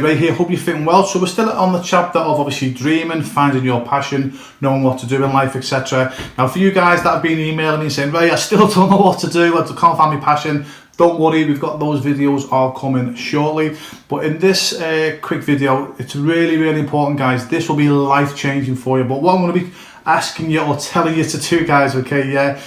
Ray here, hope you're fitting well. So we're still on the chapter of obviously dreaming, finding your passion, knowing what to do in life, etc. Now for you guys that have been emailing me saying, Ray, I still don't know what to do, I can't find my passion, don't worry, we've got those videos are coming shortly. But in this quick video, it's really important, guys. This will be life-changing for you. But what I'm going to be asking you or telling you to do, guys, okay,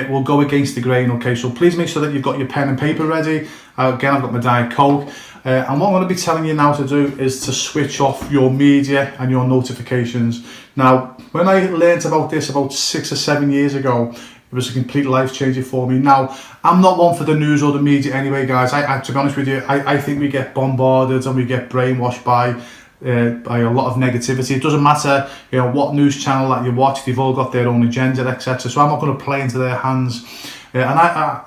will go against the grain, okay? So please make sure that you've got your pen and paper ready. Again, I've got my Diet Coke. And what I'm going to be telling you now to do is to switch off your media and your notifications. Now, when I learned about this about 6 or 7 years ago, it was a complete life changer for me. Now, I'm not one for the news or the media anyway, guys. I to be honest with you, I think we get bombarded and we get brainwashed by a lot of negativity. It doesn't matter, you know, what news channel that you watch, they've all got their own agenda, etc. So I'm not going to play into their hands. And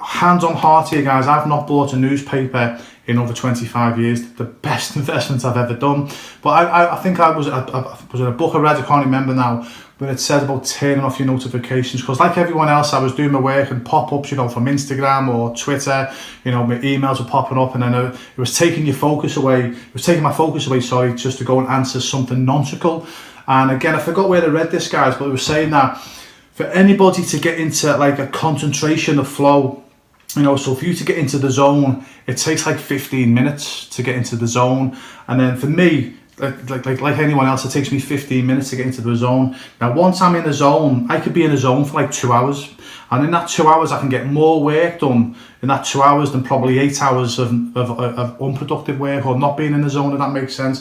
hands on heart here, guys, I've not bought a newspaper in over 25 years. The best investment I've ever done. But I think I was in a book I read, I can't remember now, but it said about turning off your notifications, because like everyone else, I was doing my work and pop-ups, you know, from Instagram or Twitter, you know, my emails were popping up, and then it was taking your focus away. It was taking my focus away, sorry, just to go and answer something nonsensical. And again, I forgot where I read this, guys, but it was saying that for anybody to get into like a concentration of flow, you know, so for you to get into the zone, it takes like 15 minutes to get into the zone. And then for me, like anyone else, it takes me 15 minutes to get into the zone. Now, once I'm in the zone, I could be in the zone for like 2 hours. And in that 2 hours, I can get more work done in that 2 hours than probably 8 hours of unproductive work or not being in the zone, if that makes sense.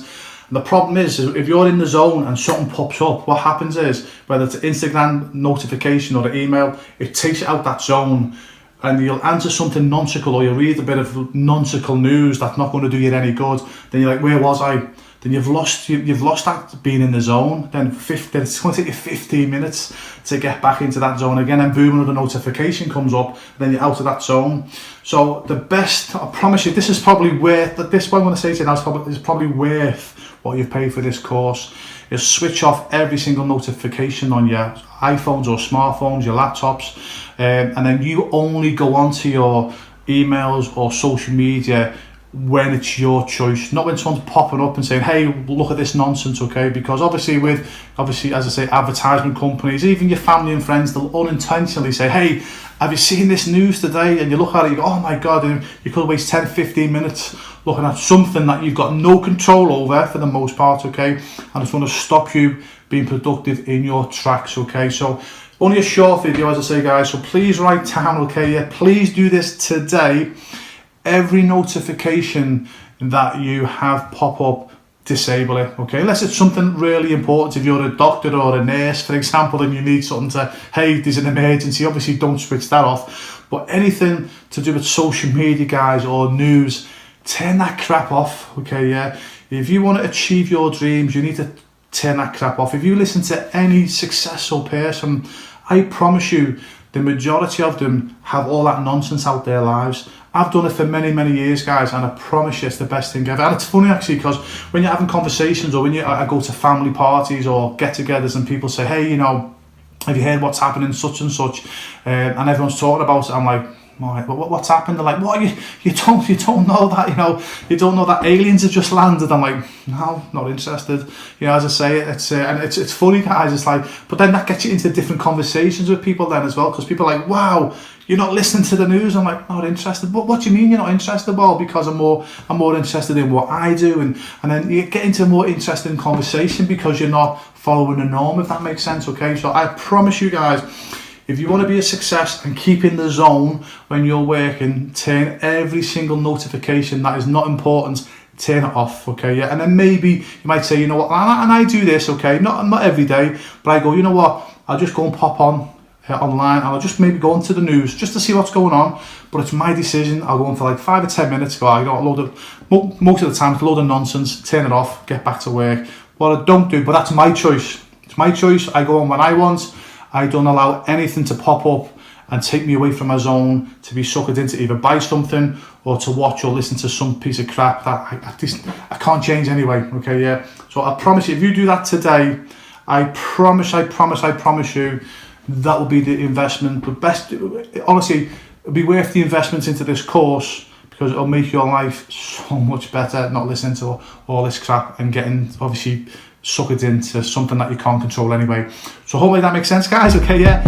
And the problem is if you're in the zone and something pops up, what happens is, whether it's an Instagram notification or an email, it takes you out that zone. And you'll answer something nonsensical, or you'll read a bit of nonsensical news that's not going to do you any good. Then you're like, where was I? Then you've lost that being in the zone. Then it's going to take you 15 minutes to get back into that zone again, and boom, another notification comes up, and then you're out of that zone. So the best, I promise you, this is probably worth, what I'm going to say to you now is probably worth what you've paid for this course, is switch off every single notification on your iPhones or smartphones, your laptops, and then you only go onto your emails or social media when it's your choice, not when someone's popping up and saying, hey, look at this nonsense, okay? Because obviously, as I say, advertisement companies, even your family and friends, they'll unintentionally say, hey, have you seen this news today? And you look at it, you go, oh my God, and you could waste 10, 15 minutes looking at something that you've got no control over for the most part, okay? And it's going to stop you being productive in your tracks, okay? So only a short video, as I say, guys, so please write down, okay? Yeah, please do this today. Every notification that you have pop up, disable it, okay? Unless it's something really important. If you're a doctor or a nurse, for example, and you need something to, hey, there's an emergency, obviously don't switch that off. But anything to do with social media, guys, or news, turn that crap off, okay? Yeah, if you want to achieve your dreams, you need to turn that crap off. If you listen to any successful person, I promise you, the majority of them have all that nonsense out their lives. I've done it for many years, guys, and I promise you it's the best thing ever. And it's funny, actually, because when you're having conversations, or when I go to family parties or get-togethers, and people say, hey, you know, have you heard what's happening such and such, and everyone's talking about it, I'm like, what's happened? They're like, what, you don't know that, you know, you don't know that aliens have just landed. I'm like, no, not interested. You know, as I say, it's funny, guys. It's like, but then that gets you into different conversations with people then as well, because people are like, wow, you're not listening to the news. I'm like, not interested. But what do you mean you're not interested? Well, because I'm more interested in what I do, and then you get into a more interesting conversation because you're not following the norm, if that makes sense, okay? So I promise you, guys, if you want to be a success and keep in the zone when you're working, turn every single notification that is not important, turn it off, okay? Yeah, and then maybe you might say, you know what, and I do this, okay, not every day, but I go, you know what, I'll just go and pop on online, and I'll just maybe go into the news just to see what's going on. But it's my decision. I'll go on for like 5 or 10 minutes, go, I got a load of, most of the time it's a load of nonsense, turn it off, get back to work. What I don't do, but that's my choice. It's my choice. I go on when I want. I don't allow anything to pop up and take me away from my zone, to be suckered into either buy something or to watch or listen to some piece of crap that I can't change anyway, okay? Yeah. So I promise you, if you do that today, I promise you, that will be the investment. The best, honestly, it'll be worth the investment into this course, because it'll make your life so much better not listening to all this crap and getting obviously suckered into something that you can't control anyway. So hopefully that makes sense, guys. Okay, yeah.